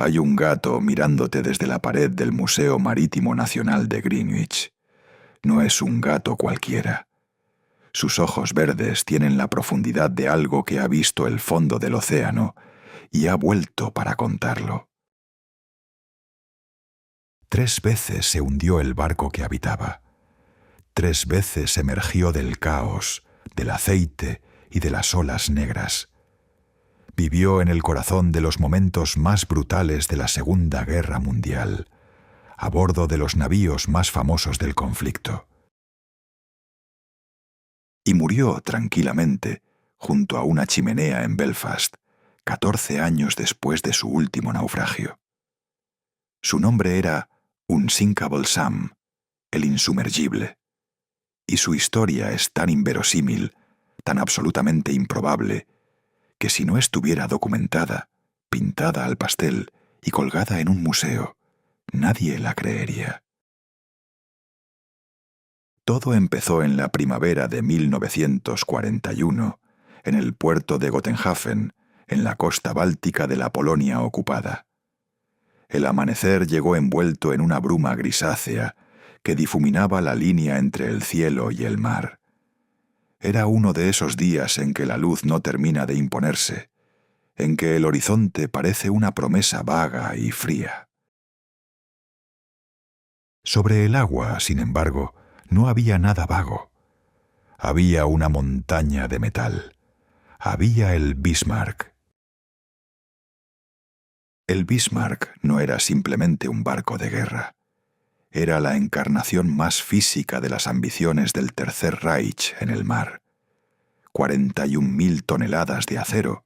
Hay un gato mirándote desde la pared del Museo Marítimo Nacional de Greenwich. No es un gato cualquiera. Sus ojos verdes tienen la profundidad de algo que ha visto el fondo del océano y ha vuelto para contarlo. 3 veces se hundió el barco que habitaba. 3 veces emergió del caos, del aceite y de las olas negras. Vivió en el corazón de los momentos más brutales de la Segunda Guerra Mundial, a bordo de los navíos más famosos del conflicto. Y murió tranquilamente junto a una chimenea en Belfast, 14 años después de su último naufragio. Su nombre era Unsinkable Sam, el insumergible, y su historia es tan inverosímil, tan absolutamente improbable, que si no estuviera documentada, pintada al pastel y colgada en un museo, nadie la creería. Todo empezó en la primavera de 1941, en el puerto de Gotenhafen, en la costa báltica de la Polonia ocupada. El amanecer llegó envuelto en una bruma grisácea que difuminaba la línea entre el cielo y el mar. Era uno de esos días en que la luz no termina de imponerse, en que el horizonte parece una promesa vaga y fría. Sobre el agua, sin embargo, no había nada vago. Había una montaña de metal. Había el Bismarck. El Bismarck no era simplemente un barco de guerra. Era la encarnación más física de las ambiciones del Tercer Reich en el mar. 41.000 toneladas de acero,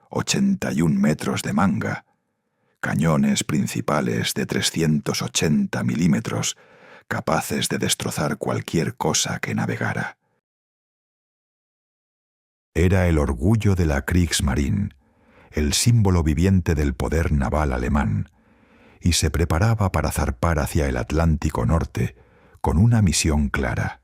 81 metros de manga, cañones principales de 380 milímetros, capaces de destrozar cualquier cosa que navegara. Era el orgullo de la Kriegsmarine, el símbolo viviente del poder naval alemán, y se preparaba para zarpar hacia el Atlántico Norte con una misión clara: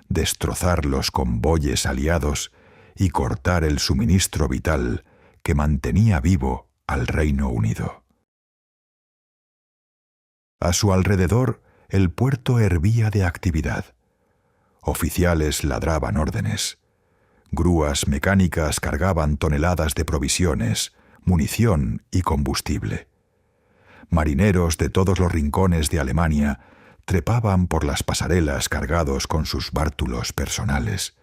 destrozar los convoyes aliados y cortar el suministro vital que mantenía vivo al Reino Unido. A su alrededor, el puerto hervía de actividad. Oficiales ladraban órdenes. Grúas mecánicas cargaban toneladas de provisiones, munición y combustible. Marineros de todos los rincones de Alemania trepaban por las pasarelas cargados con sus bártulos personales,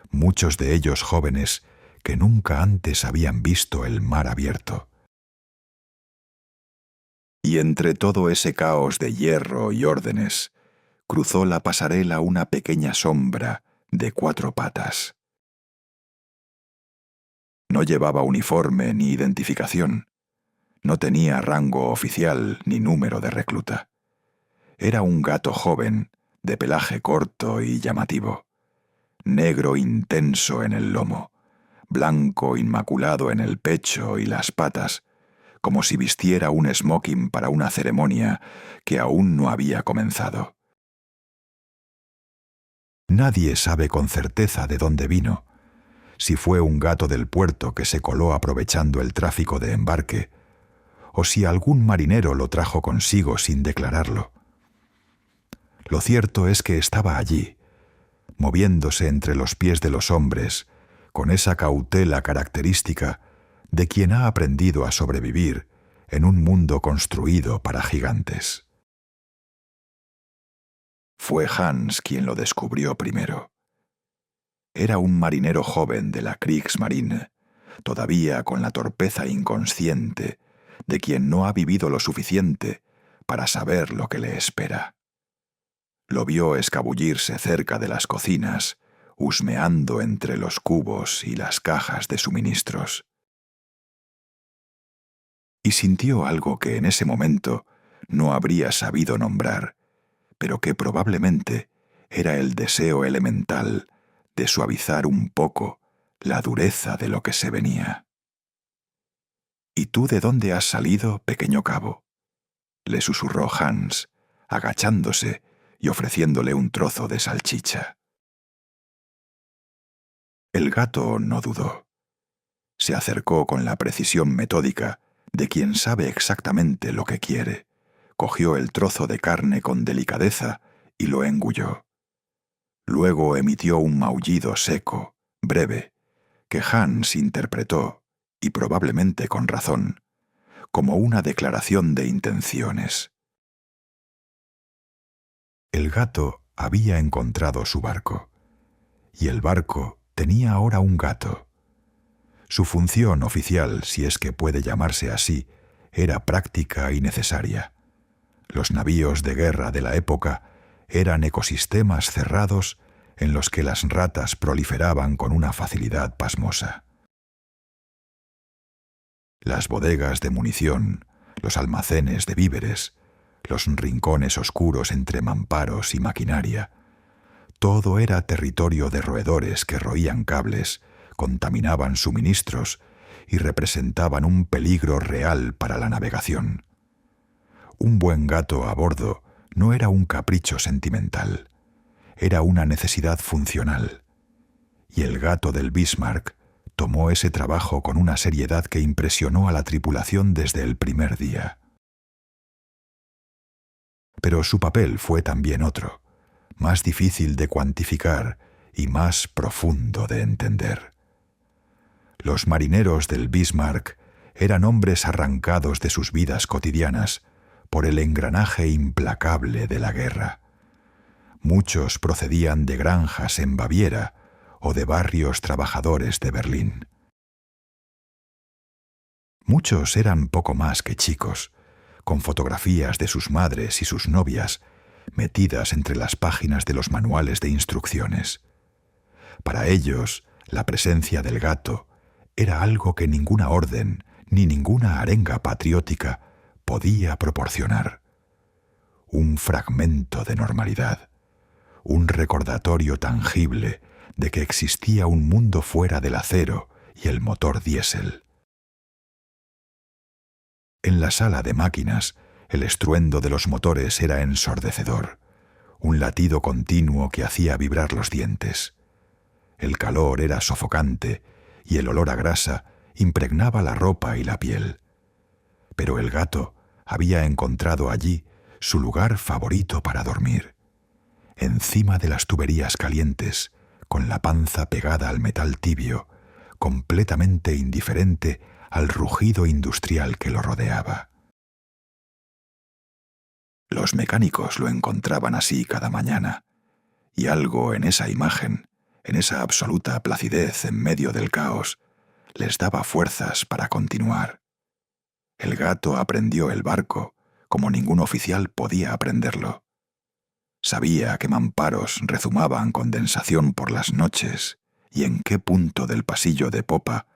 muchos de ellos jóvenes que nunca antes habían visto el mar abierto. Y entre todo ese caos de hierro y órdenes, cruzó la pasarela una pequeña sombra de 4 patas. No llevaba uniforme ni identificación. No tenía rango oficial ni número de recluta. Era un gato joven, de pelaje corto y llamativo. Negro intenso en el lomo, blanco inmaculado en el pecho y las patas, como si vistiera un smoking para una ceremonia que aún no había comenzado. Nadie sabe con certeza de dónde vino, si fue un gato del puerto que se coló aprovechando el tráfico de embarque, o si algún marinero lo trajo consigo sin declararlo. Lo cierto es que estaba allí, moviéndose entre los pies de los hombres, con esa cautela característica de quien ha aprendido a sobrevivir en un mundo construido para gigantes. Fue Hans quien lo descubrió primero. Era un marinero joven de la Kriegsmarine, todavía con la torpeza inconsciente de quien no ha vivido lo suficiente para saber lo que le espera. Lo vio escabullirse cerca de las cocinas, husmeando entre los cubos y las cajas de suministros. Y sintió algo que en ese momento no habría sabido nombrar, pero que probablemente era el deseo elemental de suavizar un poco la dureza de lo que se venía. ¿Y tú de dónde has salido, pequeño cabo?, le susurró Hans, agachándose y ofreciéndole un trozo de salchicha. El gato no dudó. Se acercó con la precisión metódica de quien sabe exactamente lo que quiere, cogió el trozo de carne con delicadeza y lo engulló. Luego emitió un maullido seco, breve, que Hans interpretó, y probablemente con razón, como una declaración de intenciones. El gato había encontrado su barco, y el barco tenía ahora un gato. Su función oficial, si es que puede llamarse así, era práctica y necesaria. Los navíos de guerra de la época eran ecosistemas cerrados en los que las ratas proliferaban con una facilidad pasmosa. Las bodegas de munición, los almacenes de víveres, los rincones oscuros entre mamparos y maquinaria, todo era territorio de roedores que roían cables, contaminaban suministros y representaban un peligro real para la navegación. Un buen gato a bordo no era un capricho sentimental, era una necesidad funcional. Y el gato del Bismarck tomó ese trabajo con una seriedad que impresionó a la tripulación desde el primer día. Pero su papel fue también otro, más difícil de cuantificar y más profundo de entender. Los marineros del Bismarck eran hombres arrancados de sus vidas cotidianas por el engranaje implacable de la guerra. Muchos procedían de granjas en Baviera o de barrios trabajadores de Berlín. Muchos eran poco más que chicos, con fotografías de sus madres y sus novias metidas entre las páginas de los manuales de instrucciones. Para ellos, la presencia del gato era algo que ninguna orden ni ninguna arenga patriótica podía proporcionar. Un fragmento de normalidad, un recordatorio tangible de que existía un mundo fuera del acero y el motor diésel. En la sala de máquinas, el estruendo de los motores era ensordecedor, un latido continuo que hacía vibrar los dientes. El calor era sofocante y el olor a grasa impregnaba la ropa y la piel. Pero el gato había encontrado allí su lugar favorito para dormir, encima de las tuberías calientes, con la panza pegada al metal tibio, completamente indiferente al rugido industrial que lo rodeaba. Los mecánicos lo encontraban así cada mañana, y algo en esa imagen, en esa absoluta placidez en medio del caos, les daba fuerzas para continuar. El gato aprendió el barco como ningún oficial podía aprenderlo. Sabía qué mamparos rezumaban condensación por las noches y en qué punto del pasillo de popa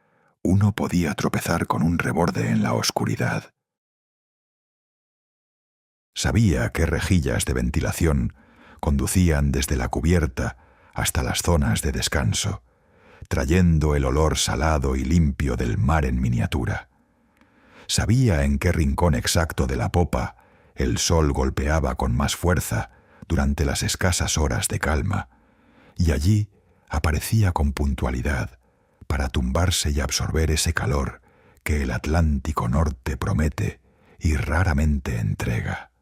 uno podía tropezar con un reborde en la oscuridad. Sabía qué rejillas de ventilación conducían desde la cubierta hasta las zonas de descanso, trayendo el olor salado y limpio del mar en miniatura. Sabía en qué rincón exacto de la popa el sol golpeaba con más fuerza durante las escasas horas de calma, y allí aparecía con puntualidad para tumbarse y absorber ese calor que el Atlántico Norte promete y raramente entrega.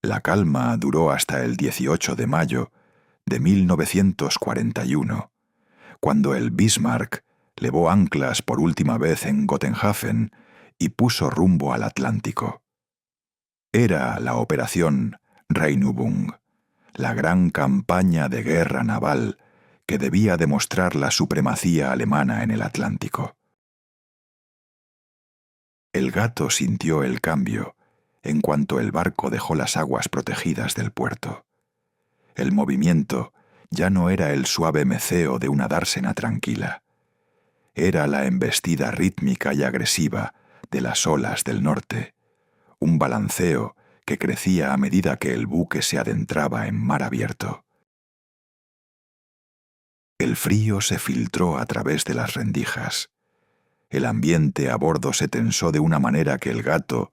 La calma duró hasta el 18 de mayo de 1941, cuando el Bismarck levó anclas por última vez en Gotenhafen y puso rumbo al Atlántico. Era la operación Rheinübung, la gran campaña de guerra naval que debía demostrar la supremacía alemana en el Atlántico. El gato sintió el cambio en cuanto el barco dejó las aguas protegidas del puerto. El movimiento ya no era el suave meceo de una dársena tranquila. Era la embestida rítmica y agresiva de las olas del norte, un balanceo que crecía a medida que el buque se adentraba en mar abierto. El frío se filtró a través de las rendijas. El ambiente a bordo se tensó de una manera que el gato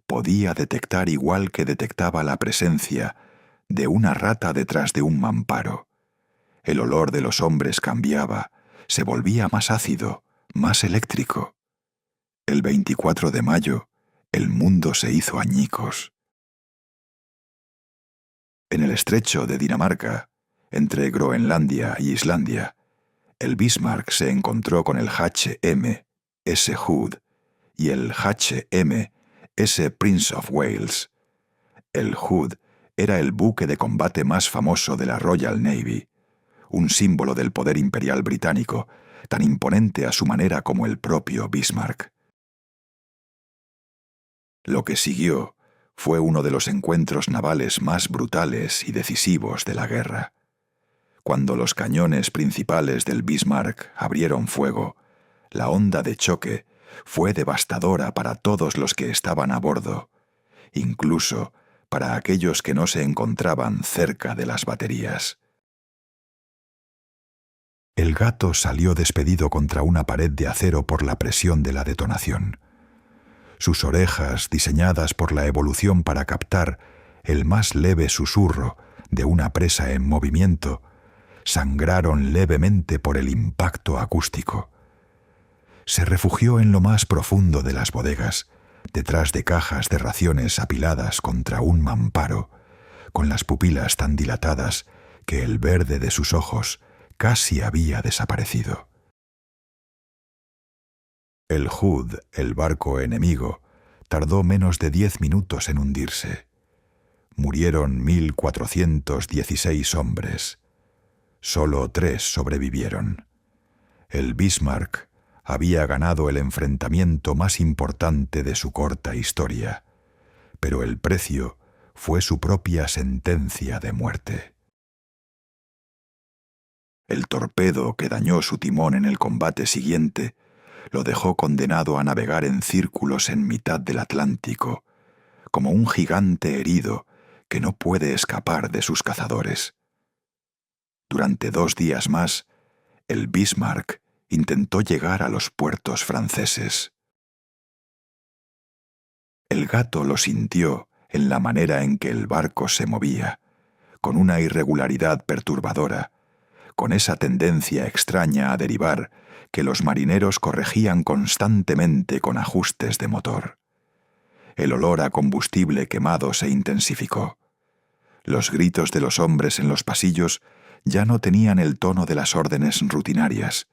podía detectar igual que detectaba la presencia de una rata detrás de un mamparo. El olor de los hombres cambiaba, se volvía más ácido, más eléctrico. El 24 de mayo, el mundo se hizo añicos. En el estrecho de Dinamarca, entre Groenlandia y Islandia, el Bismarck se encontró con el HMS Hood y el HMS Prince of Wales. El Hood era el buque de combate más famoso de la Royal Navy, un símbolo del poder imperial británico, tan imponente a su manera como el propio Bismarck. Lo que siguió fue uno de los encuentros navales más brutales y decisivos de la guerra. Cuando los cañones principales del Bismarck abrieron fuego, la onda de choque fue devastadora para todos los que estaban a bordo, incluso para aquellos que no se encontraban cerca de las baterías. El gato salió despedido contra una pared de acero por la presión de la detonación. Sus orejas, diseñadas por la evolución para captar el más leve susurro de una presa en movimiento, sangraron levemente por el impacto acústico. Se refugió en lo más profundo de las bodegas, detrás de cajas de raciones apiladas contra un mamparo, con las pupilas tan dilatadas que el verde de sus ojos casi había desaparecido. El Hood, el barco enemigo, tardó menos de 10 minutos en hundirse. Murieron 1.416 hombres. Solo 3 sobrevivieron. El Bismarck había ganado el enfrentamiento más importante de su corta historia, pero el precio fue su propia sentencia de muerte. El torpedo que dañó su timón en el combate siguiente lo dejó condenado a navegar en círculos en mitad del Atlántico, como un gigante herido que no puede escapar de sus cazadores. Durante 2 días más, el Bismarck intentó llegar a los puertos franceses. El gato lo sintió en la manera en que el barco se movía, con una irregularidad perturbadora, con esa tendencia extraña a derivar que los marineros corregían constantemente con ajustes de motor. El olor a combustible quemado se intensificó. Los gritos de los hombres en los pasillos ya no tenían el tono de las órdenes rutinarias.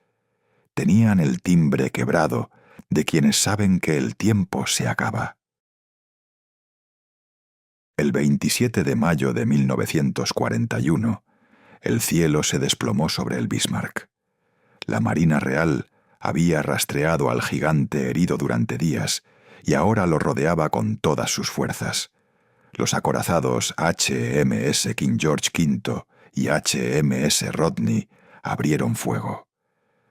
Tenían el timbre quebrado de quienes saben que el tiempo se acaba. El 27 de mayo de 1941, el cielo se desplomó sobre el Bismarck. La Marina Real había rastreado al gigante herido durante días y ahora lo rodeaba con todas sus fuerzas. Los acorazados HMS King George V y HMS Rodney abrieron fuego.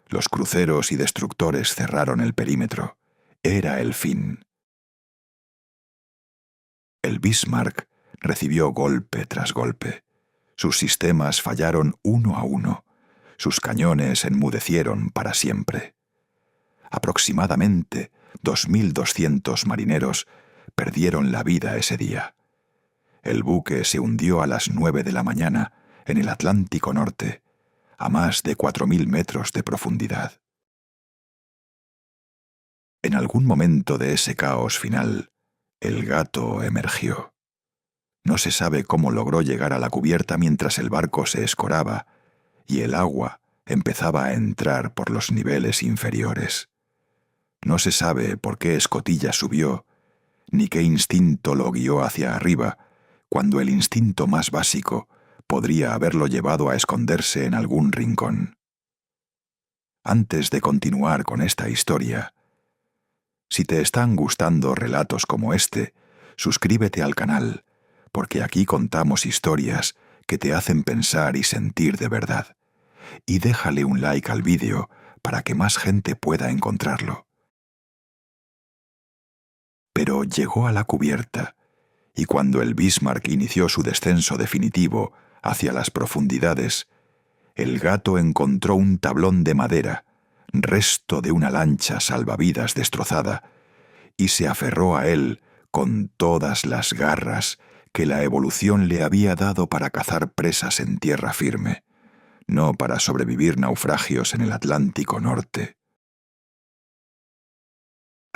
Los cruceros y destructores cerraron el perímetro. Era el fin. El Bismarck recibió golpe tras golpe. Sus sistemas fallaron uno a uno. Sus cañones enmudecieron para siempre. Aproximadamente 2.200 marineros perdieron la vida ese día. El buque se hundió a las 9 de la mañana en el Atlántico Norte, a más de 4.000 metros de profundidad. En algún momento de ese caos final, el gato emergió. No se sabe cómo logró llegar a la cubierta mientras el barco se escoraba y el agua empezaba a entrar por los niveles inferiores. No se sabe por qué escotilla subió, ni qué instinto lo guió hacia arriba, cuando el instinto más básico podría haberlo llevado a esconderse en algún rincón. Antes de continuar con esta historia, si te están gustando relatos como este, suscríbete al canal, porque aquí contamos historias que te hacen pensar y sentir de verdad. Y déjale un like al vídeo para que más gente pueda encontrarlo. Pero llegó a la cubierta, y cuando el Bismarck inició su descenso definitivo hacia las profundidades, el gato encontró un tablón de madera, resto de una lancha salvavidas destrozada, y se aferró a él con todas las garras que la evolución le había dado para cazar presas en tierra firme, no para sobrevivir naufragios en el Atlántico Norte.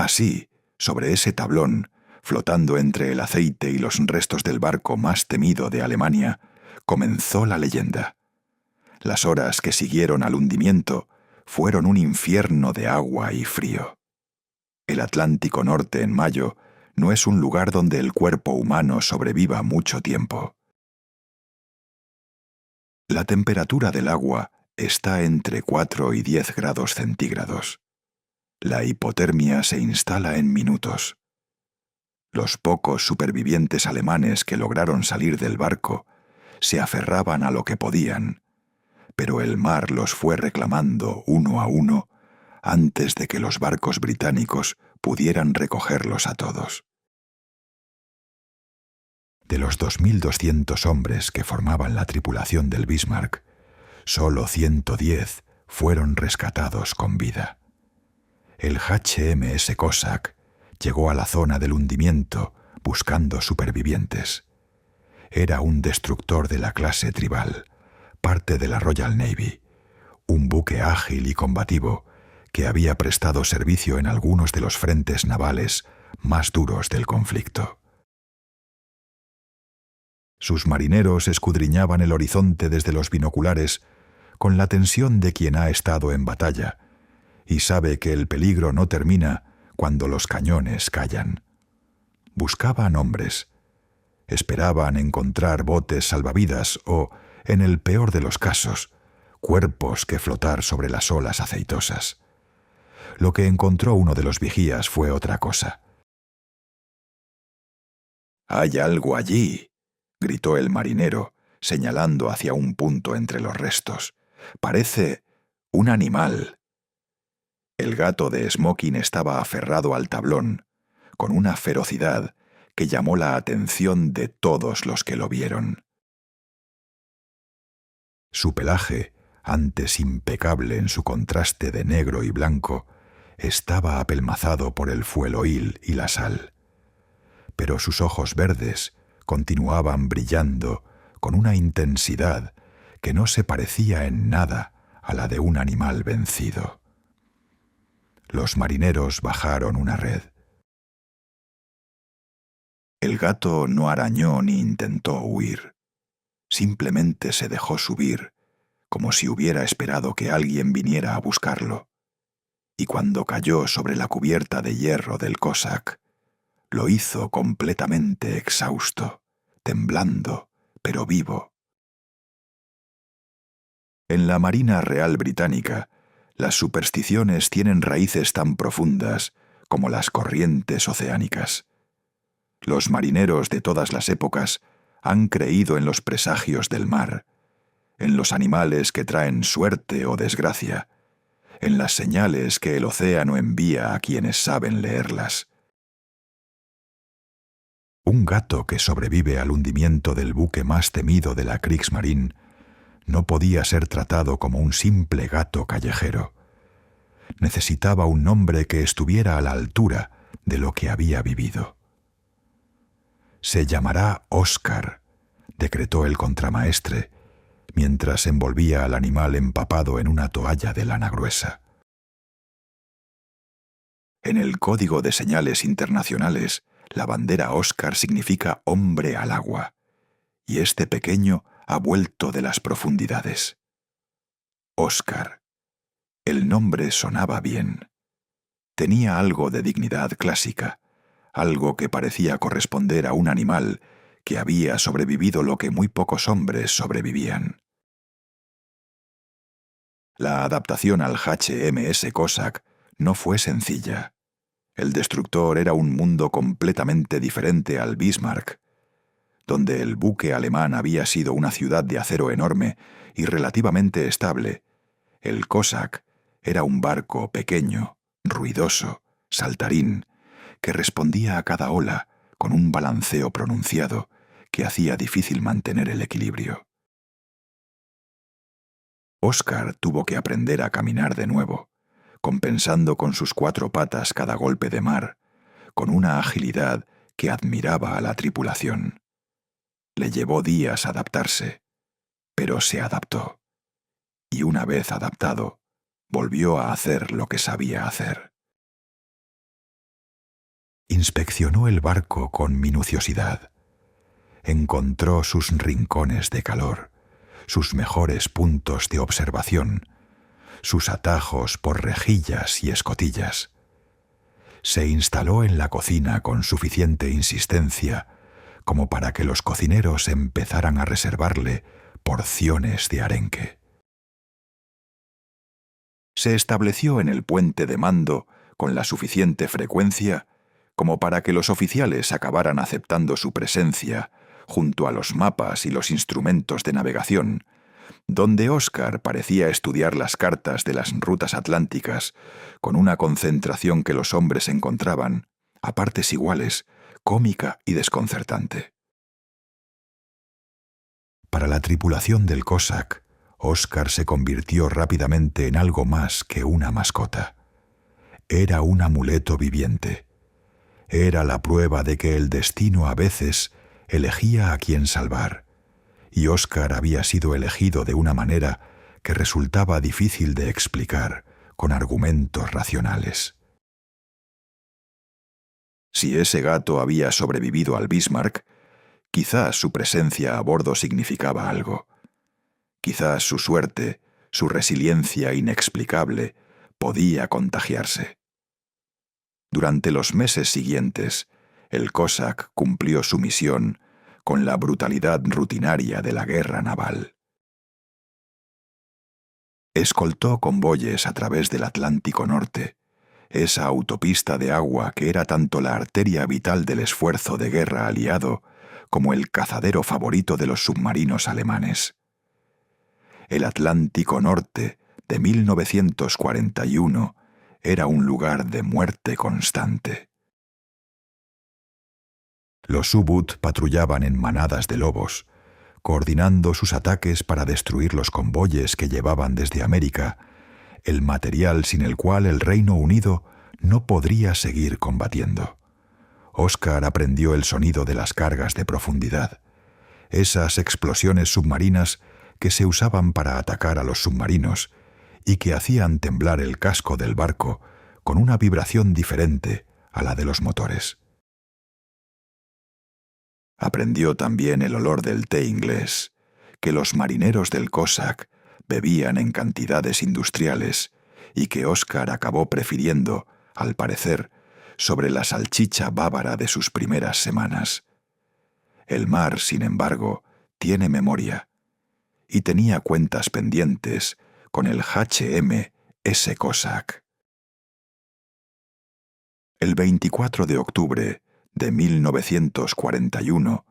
Así, sobre ese tablón, flotando entre el aceite y los restos del barco más temido de Alemania, comenzó la leyenda. Las horas que siguieron al hundimiento fueron un infierno de agua y frío. El Atlántico Norte en mayo no es un lugar donde el cuerpo humano sobreviva mucho tiempo. La temperatura del agua está entre 4 y 10 grados centígrados. La hipotermia se instala en minutos. Los pocos supervivientes alemanes que lograron salir del barco se aferraban a lo que podían, pero el mar los fue reclamando uno a uno antes de que los barcos británicos pudieran recogerlos a todos. De los 2.200 hombres que formaban la tripulación del Bismarck, solo 110 fueron rescatados con vida. El HMS Cossack llegó a la zona del hundimiento buscando supervivientes. Era un destructor de la clase tribal, parte de la Royal Navy, un buque ágil y combativo que había prestado servicio en algunos de los frentes navales más duros del conflicto. Sus marineros escudriñaban el horizonte desde los binoculares con la tensión de quien ha estado en batalla y sabe que el peligro no termina cuando los cañones callan. Buscaban hombres. Esperaban encontrar botes salvavidas o, en el peor de los casos, cuerpos que flotar sobre las olas aceitosas. Lo que encontró uno de los vigías fue otra cosa. «¡Hay algo allí!», gritó el marinero, señalando hacia un punto entre los restos. «Parece un animal». El gato de Smoking estaba aferrado al tablón, con una ferocidad que llamó la atención de todos los que lo vieron. Su pelaje, antes impecable en su contraste de negro y blanco, estaba apelmazado por el fueloil y la sal. Pero sus ojos verdes continuaban brillando con una intensidad que no se parecía en nada a la de un animal vencido. Los marineros bajaron una red. El gato no arañó ni intentó huir. Simplemente se dejó subir, como si hubiera esperado que alguien viniera a buscarlo. Y cuando cayó sobre la cubierta de hierro del Cossack, lo hizo completamente exhausto, temblando, pero vivo. En la Marina Real Británica, las supersticiones tienen raíces tan profundas como las corrientes oceánicas. Los marineros de todas las épocas han creído en los presagios del mar, en los animales que traen suerte o desgracia, en las señales que el océano envía a quienes saben leerlas. Un gato que sobrevive al hundimiento del buque más temido de la Kriegsmarine no podía ser tratado como un simple gato callejero. Necesitaba un nombre que estuviera a la altura de lo que había vivido. «Se llamará Oscar», decretó el contramaestre, mientras envolvía al animal empapado en una toalla de lana gruesa. En el Código de Señales Internacionales, la bandera Oscar significa hombre al agua, y este pequeño ha vuelto de las profundidades. Oscar. El nombre sonaba bien. Tenía algo de dignidad clásica, algo que parecía corresponder a un animal que había sobrevivido lo que muy pocos hombres sobrevivían. La adaptación al HMS Cossack no fue sencilla. El destructor era un mundo completamente diferente al Bismarck, donde el buque alemán había sido una ciudad de acero enorme y relativamente estable. El Cossack era un barco pequeño, ruidoso, saltarín, que respondía a cada ola con un balanceo pronunciado que hacía difícil mantener el equilibrio. Oscar tuvo que aprender a caminar de nuevo, compensando con sus 4 patas cada golpe de mar, con una agilidad que admiraba a la tripulación. Le llevó días adaptarse, pero se adaptó. Y una vez adaptado, volvió a hacer lo que sabía hacer. Inspeccionó el barco con minuciosidad. Encontró sus rincones de calor, sus mejores puntos de observación, sus atajos por rejillas y escotillas. Se instaló en la cocina con suficiente insistencia como para que los cocineros empezaran a reservarle porciones de arenque. Se estableció en el puente de mando con la suficiente frecuencia como para que los oficiales acabaran aceptando su presencia junto a los mapas y los instrumentos de navegación, donde Oscar parecía estudiar las cartas de las rutas atlánticas con una concentración que los hombres encontraban, a partes iguales, cómica y desconcertante. Para la tripulación del Cossack, Oscar se convirtió rápidamente en algo más que una mascota. Era un amuleto viviente. Era la prueba de que el destino a veces elegía a quien salvar, y Oscar había sido elegido de una manera que resultaba difícil de explicar con argumentos racionales. Si ese gato había sobrevivido al Bismarck, quizás su presencia a bordo significaba algo. Quizás su suerte, su resiliencia inexplicable, podía contagiarse. Durante los meses siguientes, el Cossack cumplió su misión con la brutalidad rutinaria de la guerra naval. Escoltó convoyes a través del Atlántico Norte, esa autopista de agua que era tanto la arteria vital del esfuerzo de guerra aliado como el cazadero favorito de los submarinos alemanes. El Atlántico Norte de 1941 era un lugar de muerte constante. Los U-Boot patrullaban en manadas de lobos, coordinando sus ataques para destruir los convoyes que llevaban desde América, el material sin el cual el Reino Unido no podría seguir combatiendo. Oscar aprendió el sonido de las cargas de profundidad, esas explosiones submarinas que se usaban para atacar a los submarinos y que hacían temblar el casco del barco con una vibración diferente a la de los motores. Aprendió también el olor del té inglés, que los marineros del Cossack bebían en cantidades industriales y que Oscar acabó prefiriendo, al parecer, sobre la salchicha bávara de sus primeras semanas. El mar, sin embargo, tiene memoria, y tenía cuentas pendientes con el HMS Cossack. El 24 de octubre de 1941,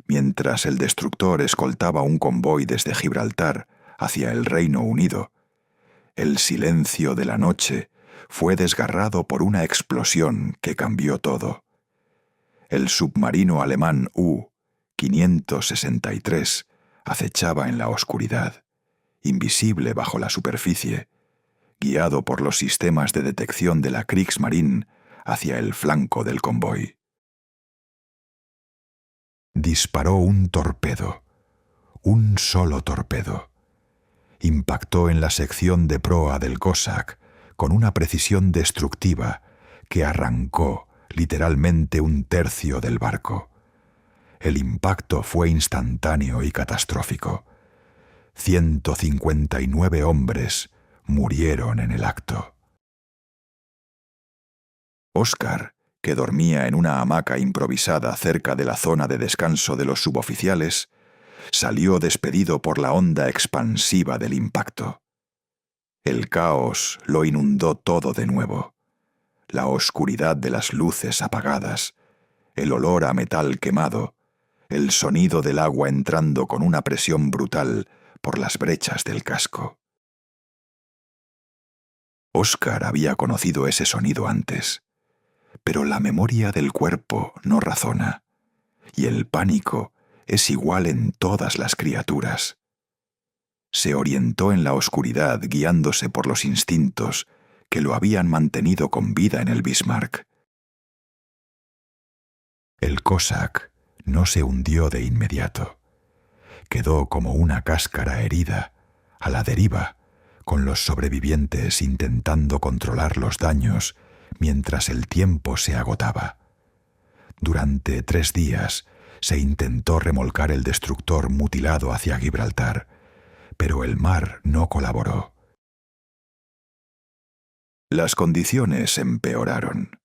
mientras el destructor escoltaba un convoy desde Gibraltar hacia el Reino Unido, el silencio de la noche fue desgarrado por una explosión que cambió todo. El submarino alemán U-563 acechaba en la oscuridad, invisible bajo la superficie, guiado por los sistemas de detección de la Kriegsmarine hacia el flanco del convoy. Disparó un torpedo, un solo torpedo. Impactó en la sección de proa del Cossack con una precisión destructiva que arrancó literalmente un tercio del barco. El impacto fue instantáneo y catastrófico. 159 hombres murieron en el acto. Oscar, que dormía en una hamaca improvisada cerca de la zona de descanso de los suboficiales, salió despedido por la onda expansiva del impacto. El caos lo inundó todo de nuevo. La oscuridad de las luces apagadas, el olor a metal quemado, el sonido del agua entrando con una presión brutal por las brechas del casco. Oscar había conocido ese sonido antes, pero la memoria del cuerpo no razona, y el pánico es igual en todas las criaturas. Se orientó en la oscuridad guiándose por los instintos que lo habían mantenido con vida en el Bismarck. El Cossack no se hundió de inmediato. Quedó como una cáscara herida, a la deriva, con los sobrevivientes intentando controlar los daños mientras el tiempo se agotaba. Durante 3 días se intentó remolcar el destructor mutilado hacia Gibraltar, pero el mar no colaboró. Las condiciones empeoraron.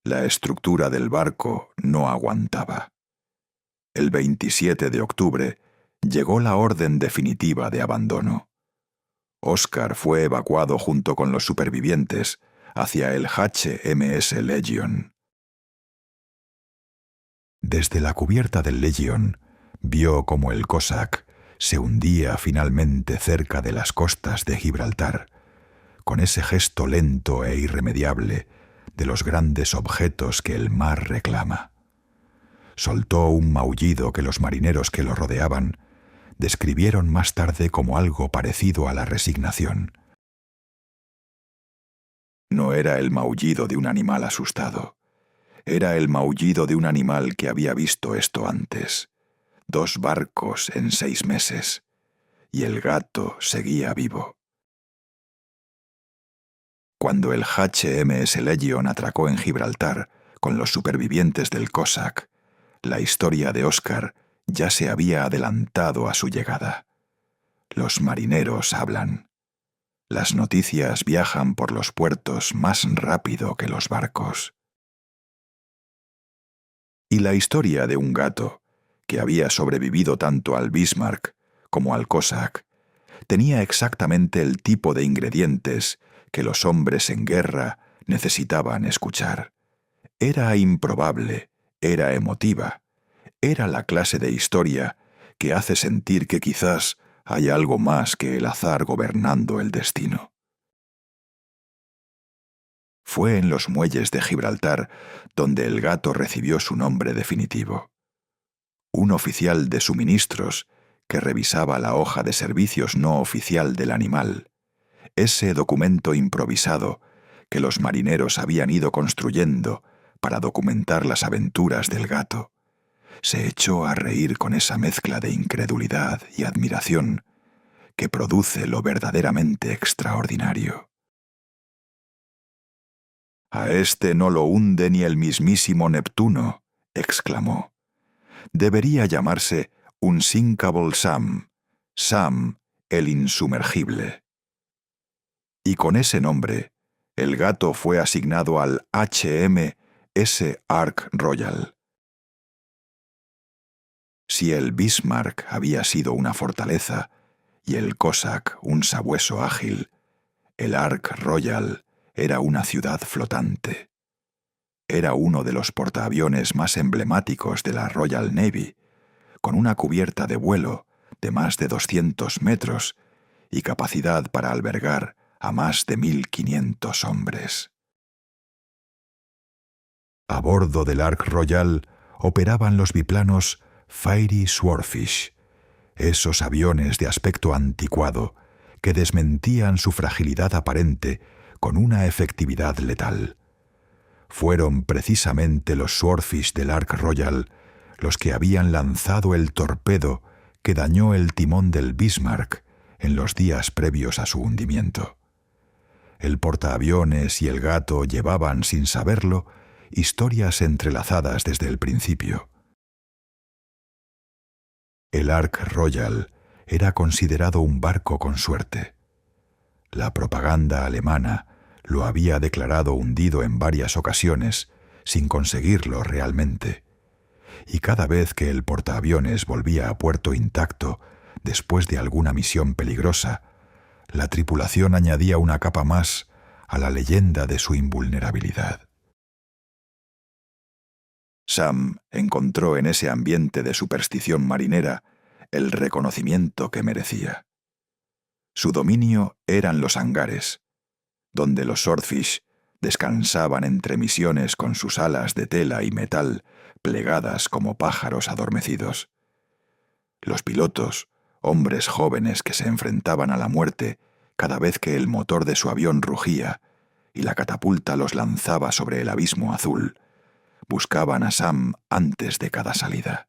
La estructura del barco no aguantaba. El 27 de octubre llegó la orden definitiva de abandono. Oscar fue evacuado junto con los supervivientes hacia el HMS Legion. Desde la cubierta del Legion vio como el Cossack se hundía finalmente cerca de las costas de Gibraltar, con ese gesto lento e irremediable de los grandes objetos que el mar reclama. Soltó un maullido que los marineros que lo rodeaban describieron más tarde como algo parecido a la resignación. No era el maullido de un animal asustado. Era el maullido de un animal que había visto esto antes. 2 barcos en 6 meses. Y el gato seguía vivo. Cuando el HMS Legion atracó en Gibraltar con los supervivientes del Cossack, la historia de Oscar ya se había adelantado a su llegada. Los marineros hablan. Las noticias viajan por los puertos más rápido que los barcos. Y la historia de un gato, que había sobrevivido tanto al Bismarck como al Cossack, tenía exactamente el tipo de ingredientes que los hombres en guerra necesitaban escuchar. Era improbable, era emotiva, era la clase de historia que hace sentir que quizás hay algo más que el azar gobernando el destino. Fue en los muelles de Gibraltar donde el gato recibió su nombre definitivo. Un oficial de suministros que revisaba la hoja de servicios no oficial del animal, ese documento improvisado que los marineros habían ido construyendo para documentar las aventuras del gato, se echó a reír con esa mezcla de incredulidad y admiración que produce lo verdaderamente extraordinario. «A este no lo hunde ni el mismísimo Neptuno», exclamó. «Debería llamarse Unsinkable Sam, Sam el insumergible». Y con ese nombre, el gato fue asignado al HMS Ark Royal. Si el Bismarck había sido una fortaleza y el Cossack un sabueso ágil, el Ark Royal era una ciudad flotante. Era uno de los portaaviones más emblemáticos de la Royal Navy, con una cubierta de vuelo de más de 200 metros y capacidad para albergar a más de 1.500 hombres. A bordo del Ark Royal operaban los biplanos Fiery Swordfish, esos aviones de aspecto anticuado que desmentían su fragilidad aparente con una efectividad letal. Fueron precisamente los Swordfish del Ark Royal los que habían lanzado el torpedo que dañó el timón del Bismarck en los días previos a su hundimiento. El portaaviones y el gato llevaban, sin saberlo, historias entrelazadas desde el principio. El Ark Royal era considerado un barco con suerte. La propaganda alemana lo había declarado hundido en varias ocasiones, sin conseguirlo realmente. Y cada vez que el portaaviones volvía a puerto intacto, después de alguna misión peligrosa, la tripulación añadía una capa más a la leyenda de su invulnerabilidad. Sam encontró en ese ambiente de superstición marinera el reconocimiento que merecía. Su dominio eran los hangares, donde los Swordfish descansaban entre misiones con sus alas de tela y metal plegadas como pájaros adormecidos. Los pilotos, hombres jóvenes que se enfrentaban a la muerte cada vez que el motor de su avión rugía y la catapulta los lanzaba sobre el abismo azul, buscaban a Sam antes de cada salida.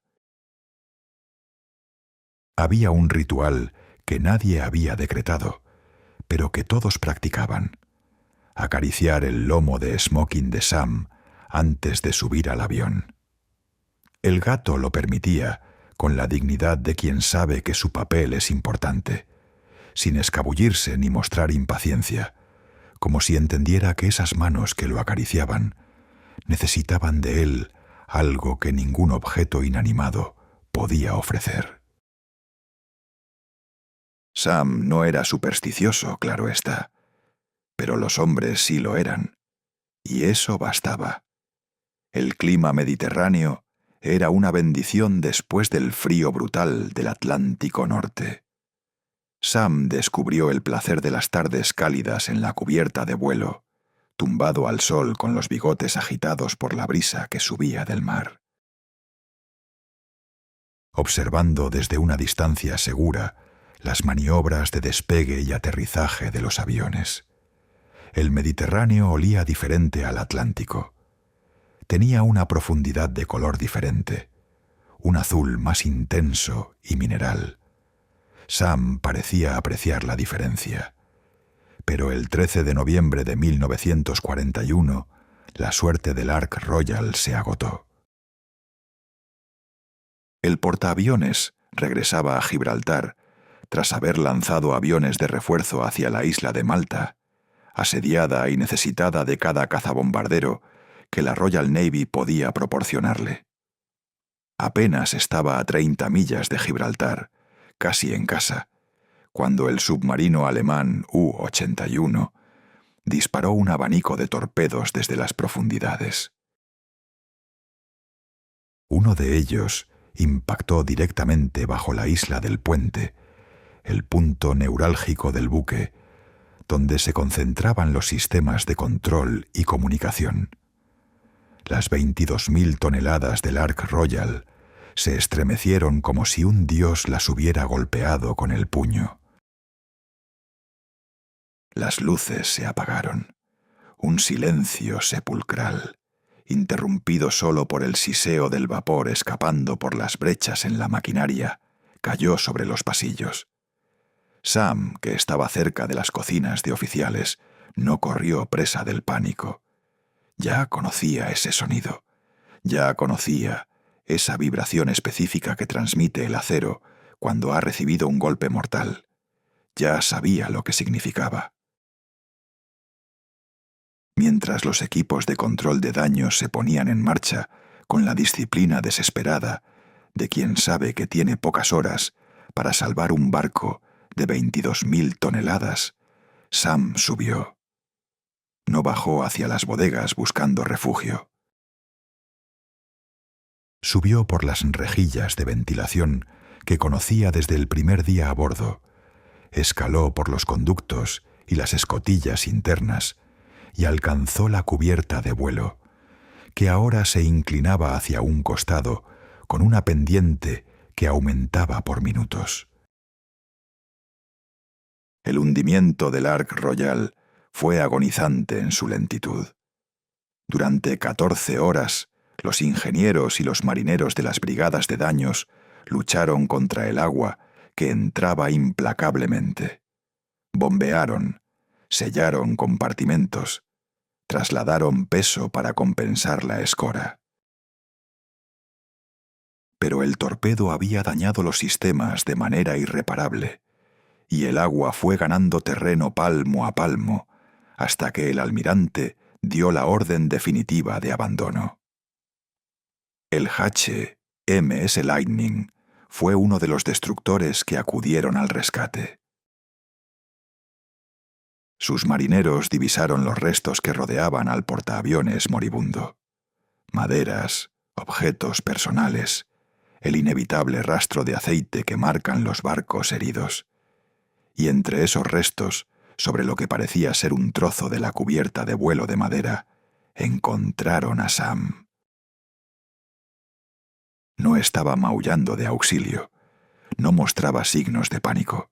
Había un ritual que nadie había decretado, pero que todos practicaban: acariciar el lomo de smoking de Sam antes de subir al avión. El gato lo permitía, con la dignidad de quien sabe que su papel es importante, sin escabullirse ni mostrar impaciencia, como si entendiera que esas manos que lo acariciaban necesitaban de él algo que ningún objeto inanimado podía ofrecer. Sam no era supersticioso, claro está, pero los hombres sí lo eran, y eso bastaba. El clima mediterráneo era una bendición después del frío brutal del Atlántico Norte. Sam descubrió el placer de las tardes cálidas en la cubierta de vuelo, tumbado al sol con los bigotes agitados por la brisa que subía del mar. Observando desde una distancia segura las maniobras de despegue y aterrizaje de los aviones. El Mediterráneo olía diferente al Atlántico. Tenía una profundidad de color diferente, un azul más intenso y mineral. Sam parecía apreciar la diferencia. Pero el 13 de noviembre de 1941, la suerte del Ark Royal se agotó. El portaaviones regresaba a Gibraltar tras haber lanzado aviones de refuerzo hacia la isla de Malta, asediada y necesitada de cada cazabombardero que la Royal Navy podía proporcionarle. Apenas estaba a 30 millas de Gibraltar, casi en casa, cuando el submarino alemán U-81 disparó un abanico de torpedos desde las profundidades. Uno de ellos impactó directamente bajo la isla del Puente, el punto neurálgico del buque, donde se concentraban los sistemas de control y comunicación. Las 22.000 toneladas del Ark Royal se estremecieron como si un dios las hubiera golpeado con el puño. Las luces se apagaron. Un silencio sepulcral, interrumpido solo por el siseo del vapor escapando por las brechas en la maquinaria, cayó sobre los pasillos. Sam, que estaba cerca de las cocinas de oficiales, no corrió presa del pánico. Ya conocía ese sonido. Ya conocía esa vibración específica que transmite el acero cuando ha recibido un golpe mortal. Ya sabía lo que significaba. Mientras los equipos de control de daños se ponían en marcha con la disciplina desesperada de quien sabe que tiene pocas horas para salvar un barco de 22.000 toneladas, Sam subió. No bajó hacia las bodegas buscando refugio. Subió por las rejillas de ventilación que conocía desde el primer día a bordo, escaló por los conductos y las escotillas internas y alcanzó la cubierta de vuelo, que ahora se inclinaba hacia un costado con una pendiente que aumentaba por minutos. El hundimiento del Ark Royal fue agonizante en su lentitud. Durante 14 horas, los ingenieros y los marineros de las brigadas de daños lucharon contra el agua que entraba implacablemente. Bombearon, sellaron compartimentos, trasladaron peso para compensar la escora. Pero el torpedo había dañado los sistemas de manera irreparable, y el agua fue ganando terreno palmo a palmo, hasta que el almirante dio la orden definitiva de abandono. El HMS Lightning fue uno de los destructores que acudieron al rescate. Sus marineros divisaron los restos que rodeaban al portaaviones moribundo. Maderas, objetos personales, el inevitable rastro de aceite que marcan los barcos heridos. Y entre esos restos, sobre lo que parecía ser un trozo de la cubierta de vuelo de madera, encontraron a Sam. No estaba maullando de auxilio, no mostraba signos de pánico.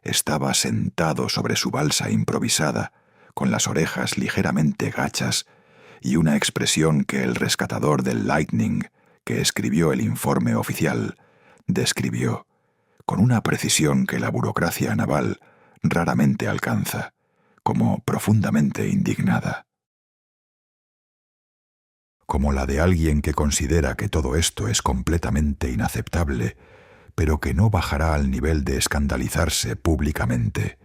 Estaba sentado sobre su balsa improvisada, con las orejas ligeramente gachas y una expresión que el rescatador del Lightning, que escribió el informe oficial, describió, con una precisión que la burocracia naval raramente alcanza, como profundamente indignada. como la de alguien que considera que todo esto es completamente inaceptable, pero que no bajará al nivel de escandalizarse públicamente.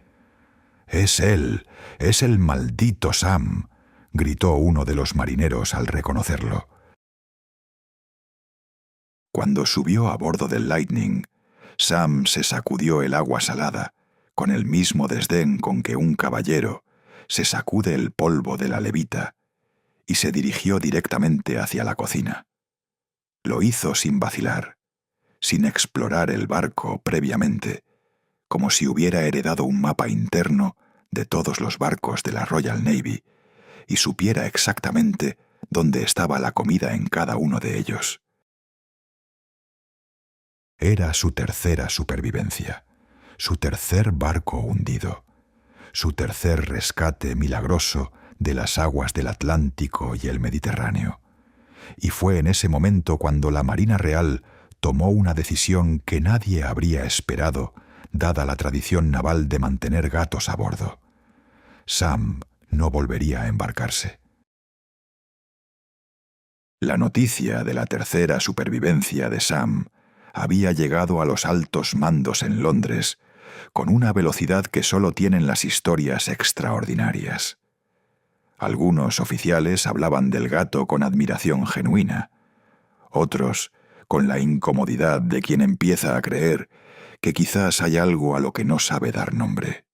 «Es él, es el maldito Sam», gritó uno de los marineros al reconocerlo. Cuando subió a bordo del Lightning, Sam se sacudió el agua salada, con el mismo desdén con que un caballero se sacude el polvo de la levita, y se dirigió directamente hacia la cocina. Lo hizo sin vacilar, sin explorar el barco previamente, como si hubiera heredado un mapa interno de todos los barcos de la Royal Navy y supiera exactamente dónde estaba la comida en cada uno de ellos. Era su tercera supervivencia, su tercer barco hundido, su tercer rescate milagroso de las aguas del Atlántico y el Mediterráneo. Y fue en ese momento cuando la Marina Real tomó una decisión que nadie habría esperado, dada la tradición naval de mantener gatos a bordo. Sam no volvería a embarcarse. La noticia de la tercera supervivencia de Sam había llegado a los altos mandos en Londres con una velocidad que solo tienen las historias extraordinarias. Algunos oficiales hablaban del gato con admiración genuina, otros con la incomodidad de quien empieza a creer que quizás hay algo a lo que no sabe dar nombre.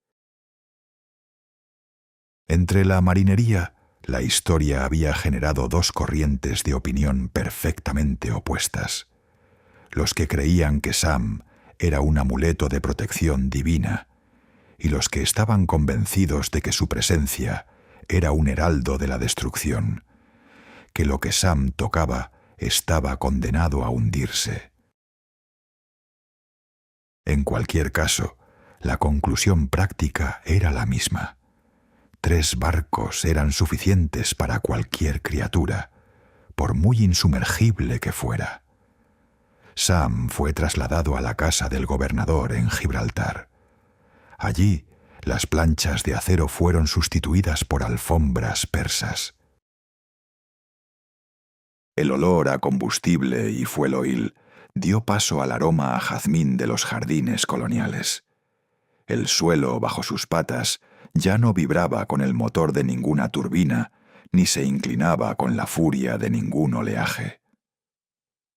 Entre la marinería, la historia había generado dos corrientes de opinión perfectamente opuestas. Los que creían que Sam era un amuleto de protección divina, y los que estaban convencidos de que su presencia era un heraldo de la destrucción, que lo que Sam tocaba estaba condenado a hundirse. En cualquier caso, la conclusión práctica era la misma. 3 barcos eran suficientes para cualquier criatura, por muy insumergible que fuera. Sam fue trasladado a la casa del gobernador en Gibraltar. Allí, las planchas de acero fueron sustituidas por alfombras persas. El olor a combustible y fuel oil dio paso al aroma a jazmín de los jardines coloniales. El suelo bajo sus patas ya no vibraba con el motor de ninguna turbina, ni se inclinaba con la furia de ningún oleaje.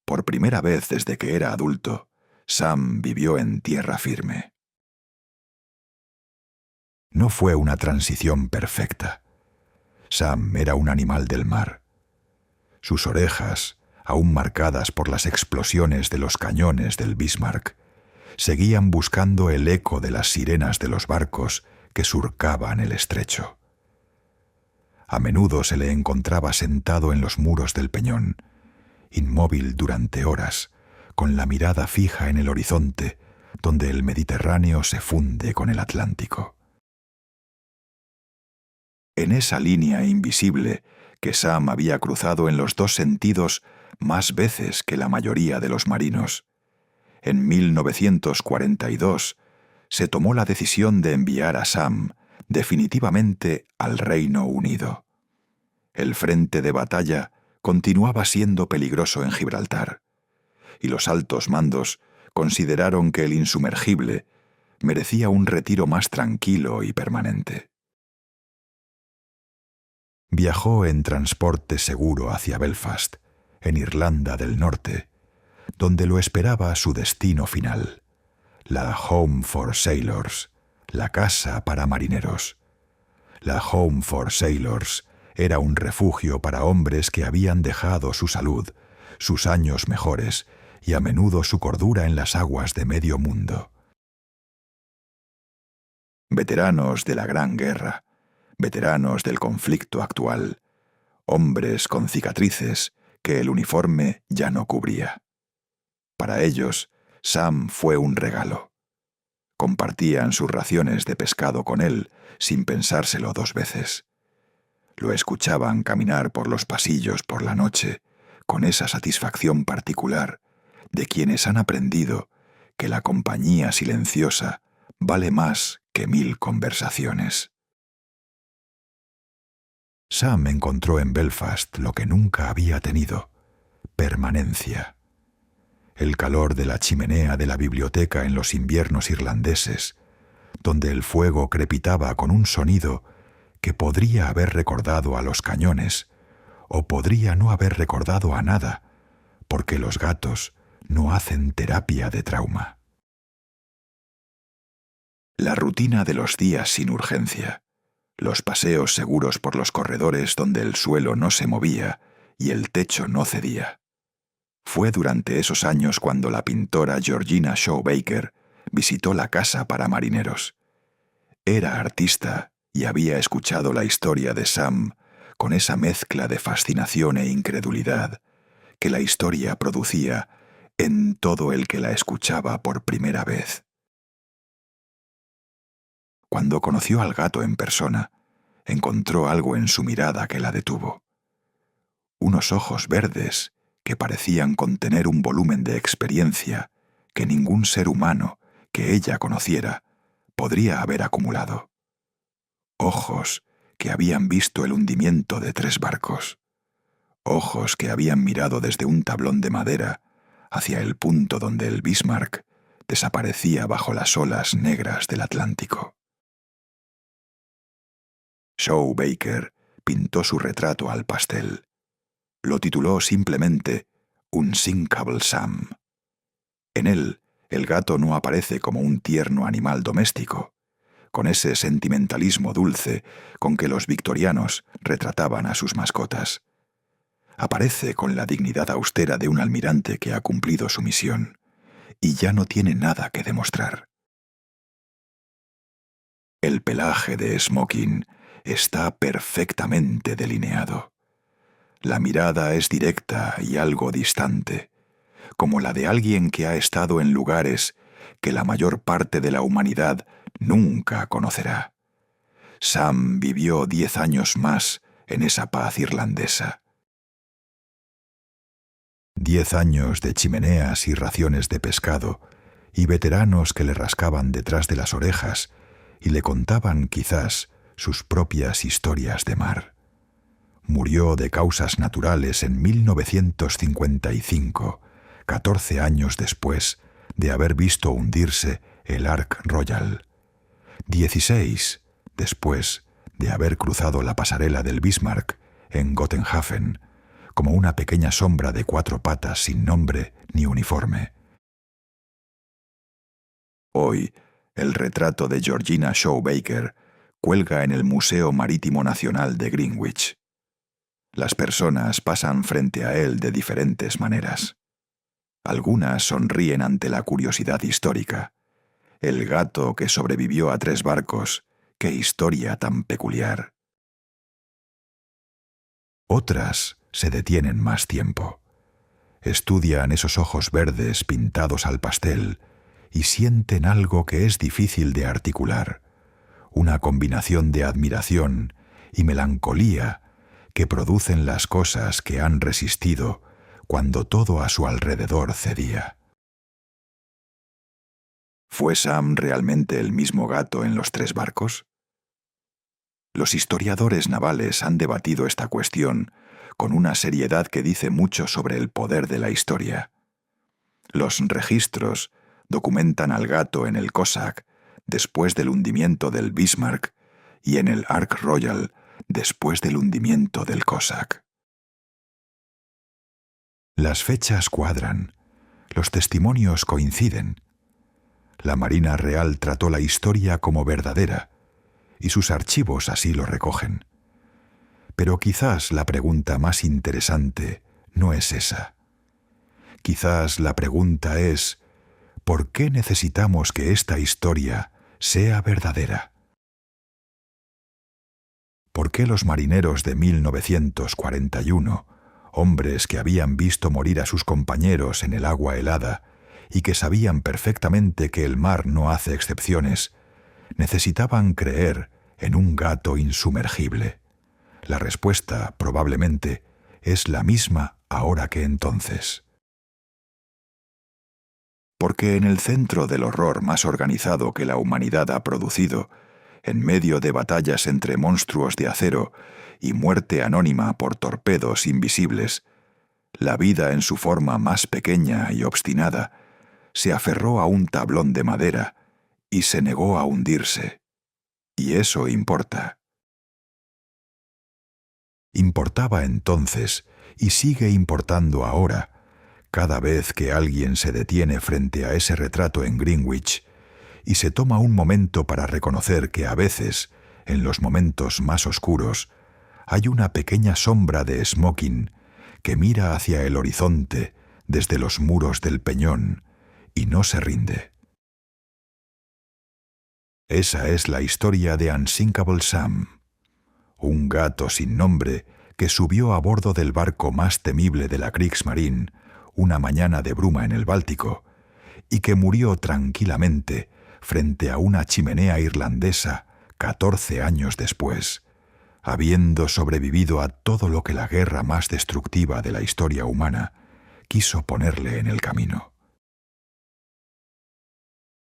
Por primera vez desde que era adulto, Sam vivió en tierra firme. No fue una transición perfecta. Sam era un animal del mar. Sus orejas, aún marcadas por las explosiones de los cañones del Bismarck, seguían buscando el eco de las sirenas de los barcos que surcaban el estrecho. A menudo se le encontraba sentado en los muros del peñón, inmóvil durante horas, con la mirada fija en el horizonte, donde el Mediterráneo se funde con el Atlántico. En esa línea invisible que Sam había cruzado en los 2 sentidos más veces que la mayoría de los marinos, en 1942 se tomó la decisión de enviar a Sam definitivamente al Reino Unido. El frente de batalla continuaba siendo peligroso en Gibraltar, y los altos mandos consideraron que el insumergible merecía un retiro más tranquilo y permanente. Viajó en transporte seguro hacia Belfast, en Irlanda del Norte, donde lo esperaba su destino final, la Home for Sailors, la casa para marineros. La Home for Sailors era un refugio para hombres que habían dejado su salud, sus años mejores y a menudo su cordura en las aguas de medio mundo. Veteranos de la Gran Guerra, veteranos del conflicto actual, hombres con cicatrices que el uniforme ya no cubría. Para ellos, Sam fue un regalo. Compartían sus raciones de pescado con él sin pensárselo 2 veces. Lo escuchaban caminar por los pasillos por la noche con esa satisfacción particular de quienes han aprendido que la compañía silenciosa vale más que 1000 conversaciones. Sam encontró en Belfast lo que nunca había tenido: permanencia. El calor de la chimenea de la biblioteca en los inviernos irlandeses, donde el fuego crepitaba con un sonido que podría haber recordado a los cañones, o podría no haber recordado a nada, porque los gatos no hacen terapia de trauma. La rutina de los días sin urgencia, los paseos seguros por los corredores donde el suelo no se movía y el techo no cedía. Fue durante esos años cuando la pintora Georgina Shaw Baker visitó la casa para marineros. Era artista y había escuchado la historia de Sam con esa mezcla de fascinación e incredulidad que la historia producía en todo el que la escuchaba por primera vez. Cuando conoció al gato en persona, encontró algo en su mirada que la detuvo. Unos ojos verdes que parecían contener un volumen de experiencia que ningún ser humano que ella conociera podría haber acumulado. Ojos que habían visto el hundimiento de 3 barcos. Ojos que habían mirado desde un tablón de madera hacia el punto donde el Bismarck desaparecía bajo las olas negras del Atlántico. Shaw Baker pintó su retrato al pastel. Lo tituló simplemente Unsinkable Sam. En él, el gato no aparece como un tierno animal doméstico, con ese sentimentalismo dulce con que los victorianos retrataban a sus mascotas. Aparece con la dignidad austera de un almirante que ha cumplido su misión y ya no tiene nada que demostrar. El pelaje de Smoking está perfectamente delineado. La mirada es directa y algo distante, como la de alguien que ha estado en lugares que la mayor parte de la humanidad nunca conocerá. Sam vivió 10 años más en esa paz irlandesa. 10 años de chimeneas y raciones de pescado, y veteranos que le rascaban detrás de las orejas y le contaban, quizás, sus propias historias de mar. Murió de causas naturales en 1955, 14 años después de haber visto hundirse el Ark Royal. 16 después de haber cruzado la pasarela del Bismarck en Gotenhafen, como una pequeña sombra de 4 patas sin nombre ni uniforme. Hoy, el retrato de Georgina Shaw Baker cuelga en el Museo Marítimo Nacional de Greenwich. Las personas pasan frente a él de diferentes maneras. Algunas sonríen ante la curiosidad histórica. El gato que sobrevivió a 3 barcos, qué historia tan peculiar. Otras se detienen más tiempo. Estudian esos ojos verdes pintados al pastel y sienten algo que es difícil de articular, una combinación de admiración y melancolía que producen las cosas que han resistido cuando todo a su alrededor cedía. ¿Fue Sam realmente el mismo gato en los 3 barcos? Los historiadores navales han debatido esta cuestión con una seriedad que dice mucho sobre el poder de la historia. Los registros documentan al gato en el Cossack después del hundimiento del Bismarck y en el Ark Royal después del hundimiento del Cossack. Las fechas cuadran, los testimonios coinciden. La Marina Real trató la historia como verdadera, y sus archivos así lo recogen. Pero quizás la pregunta más interesante no es esa. Quizás la pregunta es, ¿por qué necesitamos que esta historia sea verdadera? ¿Por qué los marineros de 1941, hombres que habían visto morir a sus compañeros en el agua helada y que sabían perfectamente que el mar no hace excepciones, necesitaban creer en un gato insumergible? La respuesta, probablemente, es la misma ahora que entonces. Porque en el centro del horror más organizado que la humanidad ha producido, en medio de batallas entre monstruos de acero y muerte anónima por torpedos invisibles, la vida en su forma más pequeña y obstinada se aferró a un tablón de madera y se negó a hundirse. Y eso importa. Importaba entonces, y sigue importando ahora, cada vez que alguien se detiene frente a ese retrato en Greenwich y se toma un momento para reconocer que a veces, en los momentos más oscuros, hay una pequeña sombra de smoking que mira hacia el horizonte desde los muros del peñón y no se rinde. Esa es la historia de Unsinkable Sam, un gato sin nombre que subió a bordo del barco más temible de la Kriegsmarine una mañana de bruma en el Báltico y que murió tranquilamente frente a una chimenea irlandesa 14 años después, habiendo sobrevivido a todo lo que la guerra más destructiva de la historia humana quiso ponerle en el camino.